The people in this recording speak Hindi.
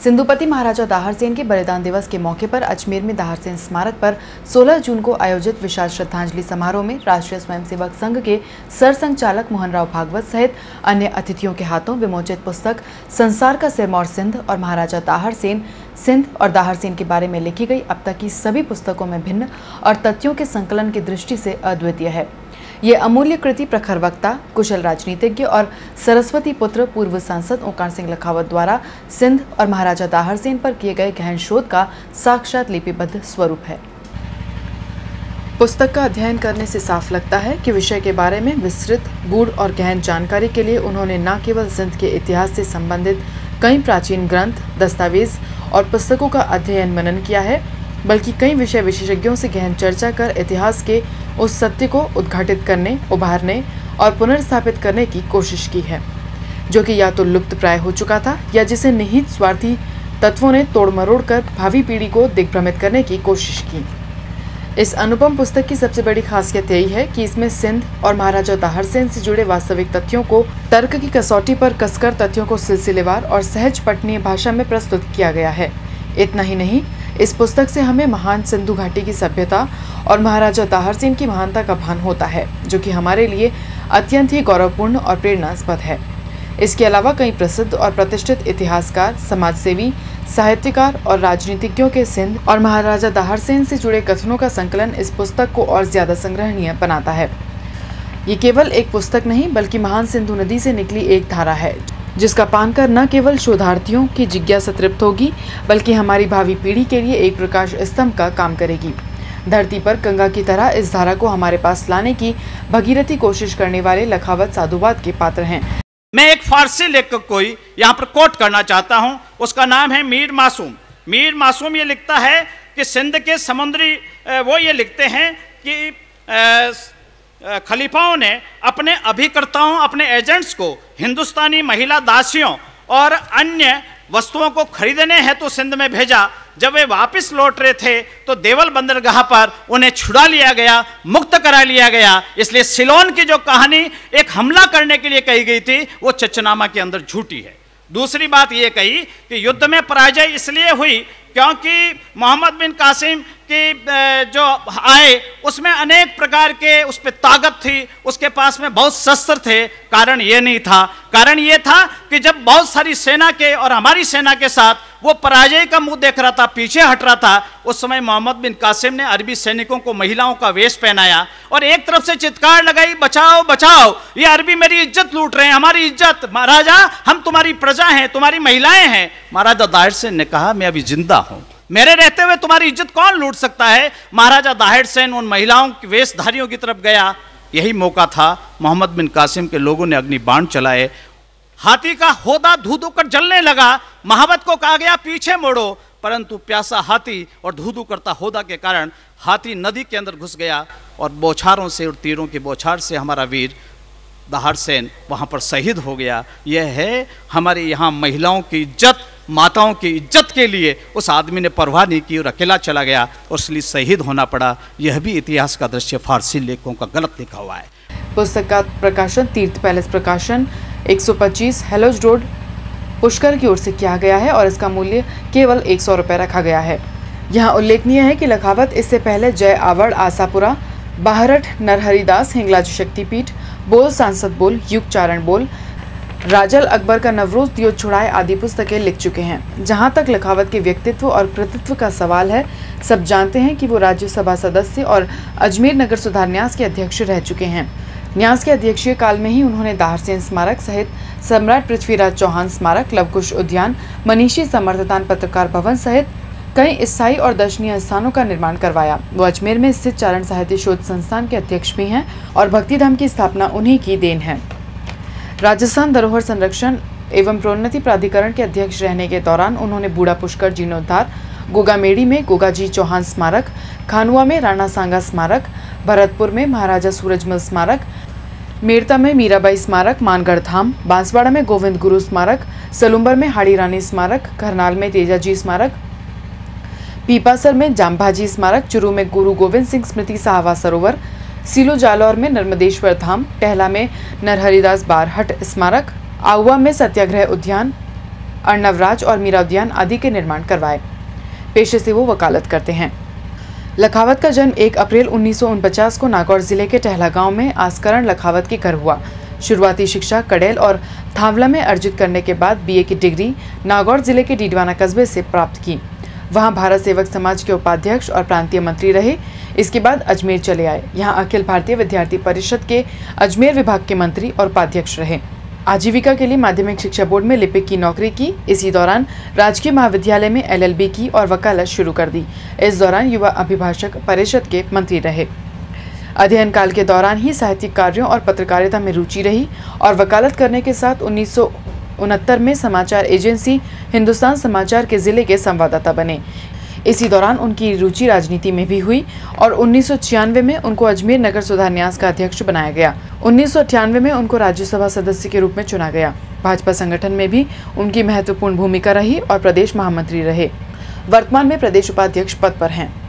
सिंधुपति महाराजा दाहरसेन के बलिदान दिवस के मौके पर अजमेर में दाहरसेन स्मारक पर 16 जून को आयोजित विशाल श्रद्धांजलि समारोह में राष्ट्रीय स्वयंसेवक संघ के सरसंघचालक मोहनराव भागवत सहित अन्य अतिथियों के हाथों विमोचित पुस्तक संसार का सिरमौर सिंध और महाराजा दाहरसेन सिंध और दाहरसेन के बारे में लिखी गई अब तक की सभी पुस्तकों में भिन्न और तथ्यों के संकलन की दृष्टि से अद्वितीय है। ये अमूल्य कृति प्रखर वक्ता, कुशल राजनीतिज्ञ और सरस्वती पुत्र पूर्व सांसद ओंकार सिंह लखावत द्वारा सिंध और महाराजा दाहरसेन पर किए गए गहन शोध का साक्षात लिपिबद्ध स्वरूप है। पुस्तक का अध्ययन करने से साफ लगता है कि विषय के बारे में विस्तृत, गूढ़ और गहन जानकारी के लिए उन्होंने न केवल सिंध के इतिहास से संबंधित कई प्राचीन ग्रंथ, दस्तावेज और पुस्तकों का अध्ययन मनन किया है, बल्कि कई विषय विशेषज्ञों से गहन चर्चा कर इतिहास के उस सत्य को उद्घाटित करने, उभारने और पुनर्स्थापित करने की कोशिश की है, जो कि या तो लुप्त प्राय हो चुका था या जिसे निहित स्वार्थी तत्वों ने तोड़ मरोड़ कर भावी पीढ़ी को दिग्भ्रमित करने की कोशिश की। इस अनुपम पुस्तक की सबसे बड़ी खासियत यही है कि इसमें सिंध और महाराजा दाहरसेन से जुड़े वास्तविक तथ्यों को तर्क की कसौटी पर कसकर तथ्यों को सिलसिलेवार और सहज पठनीय भाषा में प्रस्तुत किया गया है। इतना ही नहीं, इस पुस्तक से हमें महान सिंधु घाटी की सभ्यता और महाराजा दाहरसेन की महानता का भान होता है, जो कि हमारे लिए अत्यंत ही गौरवपूर्ण और प्रेरणास्पद है। इसके अलावा कई प्रसिद्ध और प्रतिष्ठित इतिहासकार, समाजसेवी, साहित्यकार और राजनीतिज्ञों के सिंध और महाराजा दाहरसेन से जुड़े कथनों का संकलन इस पुस्तक को और ज्यादा संग्रहणीय बनाता है। ये केवल एक पुस्तक नहीं, बल्कि महान सिंधु नदी से निकली एक धारा है, जिसका पान कर न केवल शोधार्थियों की जिज्ञासा तृप्त होगी, बल्कि हमारी भावी पीढ़ी के लिए एक प्रकाश स्तंभ का काम करेगी। धरती पर गंगा की तरह इस धारा को हमारे पास लाने की भगीरथी कोशिश करने वाले लखावत साधुवाद के पात्र हैं। मैं एक फारसी लेखक को यहाँ पर कोट करना चाहता हूँ। उसका नाम है मीर मासूम। मीर मासूम ये लिखता है कि सिंध के समुद्री वो ये लिखते हैं कि खलीफाओं ने अपने अभिकर्ताओं, अपने एजेंट्स को हिंदुस्तानी महिला दासियों और अन्य वस्तुओं को खरीदने हेतु सिंध में भेजा। जब वे वापस लौट रहे थे तो देवल बंदरगाह पर उन्हें छुड़ा लिया गया, मुक्त करा लिया गया। इसलिए सिलोन की जो कहानी एक हमला करने के लिए कही गई थी, वो चचनामा के अंदर झूठी है। दूसरी बात ये कही कि युद्ध में पराजय इसलिए हुई क्योंकि मोहम्मद बिन कासिम की जो आए उसमें अनेक प्रकार के उस पर ताकत थी, उसके पास में बहुत शस्त्र थे। कारण ये नहीं था, कारण ये था कि जब बहुत सारी सेना के और हमारी सेना के साथ वो पराजय का मुंह देख रहा था, पीछे हट रहा था, उस समय मोहम्मद बिन कासिम ने अरबी सैनिकों को महिलाओं का वेश पहनाया और एक तरफ से चित्कार लगाई, बचाओ बचाओ, ये अरबी मेरी इज्जत लूट रहे हैं, हमारी इज्जत, महाराजा हम तुम्हारी प्रजा हैं, तुम्हारी महिलाएं हैं। महाराजा दाहरसेन ने कहा मैं अभी जिंदा हूं, मेरे रहते हुए तुम्हारी इज्जत कौन लूट सकता है। महाराजा दाहरसेन उन महिलाओं की वेशधारियों की तरफ गया। यही मौका था, मोहम्मद बिन कासिम के लोगों ने अग्नि बाण चलाए, हाथी का होदा धू धू कर जलने लगा। महावत को कहा गया पीछे मोड़ो, परंतु प्यासा हाथी और धू धू करता होदा के कारण हाथी नदी के अंदर घुस गया और बौछारों से और तीरों की बौछार से हमारा वीर दाहरसेन वहां पर शहीद हो गया। यह है हमारे यहाँ महिलाओं की इज्जत, माताओं की इज्जत के लिए उस आदमी ने परवाह नहीं की और अकेला चला गया और इसलिए शहीद होना पड़ा। यह भी इतिहास का दृश्य फारसी लेखकों का गलत लिखा हुआ है। पुस्तक का प्रकाशन तीर्थ पैलेस प्रकाशन 125 हेलोज रोड पुष्कर की ओर से किया गया है और इसका मूल्य केवल 100 रुपये रखा गया है। यहाँ उल्लेखनीय है कि लखावत इससे पहले जय आवड़, आसापुरा, बाहरट, नरहरिदास, हिंगलाज शक्तिपीठ, बोल सांसद बोल, युग चारण बोल, राजल अकबर का नवरोज दियो छुड़ाए आदि पुस्तकें लिख चुके हैं। जहां तक लखावत के व्यक्तित्व और कृतित्व का सवाल है, सब जानते हैं कि वो राज्यसभा सदस्य और अजमेर नगर सुधार न्यास के अध्यक्ष रह चुके हैं। न्यास के अध्यक्षीय काल में ही उन्होंने दाहरसेन स्मारक सहित सम्राट पृथ्वीराज चौहान स्मारक, लवकुश उद्यान, मनीषी समर्थदान पत्रकार भवन सहित कई स्थायी और दर्शनीय स्थानों का निर्माण करवाया। वो अजमेर में स्थित चारण साहित्य शोध संस्थान के अध्यक्ष भी हैं और भक्तिधाम की स्थापना उन्हीं की देन है। राजस्थान धरोहर संरक्षण एवं प्रोन्नति प्राधिकरण के अध्यक्ष रहने के दौरान उन्होंने बूढ़ा पुष्कर जीर्णोद्धार, गोगामेड़ी में गोगाजी चौहान स्मारक, खानुआ में राणा सांगा स्मारक, भरतपुर में महाराजा सूरजमल स्मारक, मेड़ता में मीराबाई स्मारक, मानगढ़ धाम, बांसवाड़ा में गोविंद गुरु स्मारक, सलुम्बर में हाड़ी रानी स्मारक, करनाल में तेजाजी स्मारक, पीपासर में जामभाजी स्मारक, चुरू में गुरु गोविंद सिंह स्मृति साहवा सरोवर, सीलो जालौर में नर्मदेश्वर धाम, टहला में नरहरिदास बारहट स्मारक, आउवा में सत्याग्रह उद्यान, अर्णवराज और मीरा उद्यान आदि के निर्माण करवाए। पेशे से वो वकालत करते हैं। लखावत का जन्म 1 अप्रैल 1949 को नागौर जिले के टहला गांव में आस्करण लखावत के घर हुआ। शुरुआती शिक्षा कडेल और थावला में अर्जित करने के बाद बीए की डिग्री नागौर जिले के डीडवाना कस्बे से प्राप्त की। वहां भारत सेवक समाज के उपाध्यक्ष और प्रांतीय मंत्री रहे। इसके बाद अजमेर चले आए। यहां अखिल भारतीय विद्यार्थी परिषद के अजमेर विभाग के मंत्री और उपाध्यक्ष रहे। आजीविका के लिए माध्यमिक शिक्षा बोर्ड में लिपिक की नौकरी की। इसी दौरान राजकीय महाविद्यालय में LLB की और वकालत शुरू कर दी। इस दौरान युवा अभिभाषक परिषद के मंत्री रहे। अध्ययन काल के दौरान ही साहित्यिक कार्यों और पत्रकारिता में रुचि रही और वकालत करने के साथ 1969 में समाचार एजेंसी हिंदुस्तान समाचार के जिले के संवाददाता बने। इसी दौरान उनकी रुचि राजनीति में भी हुई और 1996 में उनको अजमेर नगर सुधार न्यास का अध्यक्ष बनाया गया। 1998 में उनको राज्यसभा सदस्य के रूप में चुना गया। भाजपा संगठन में भी उनकी महत्वपूर्ण भूमिका रही और प्रदेश महामंत्री रहे। वर्तमान में प्रदेश उपाध्यक्ष पद पर हैं।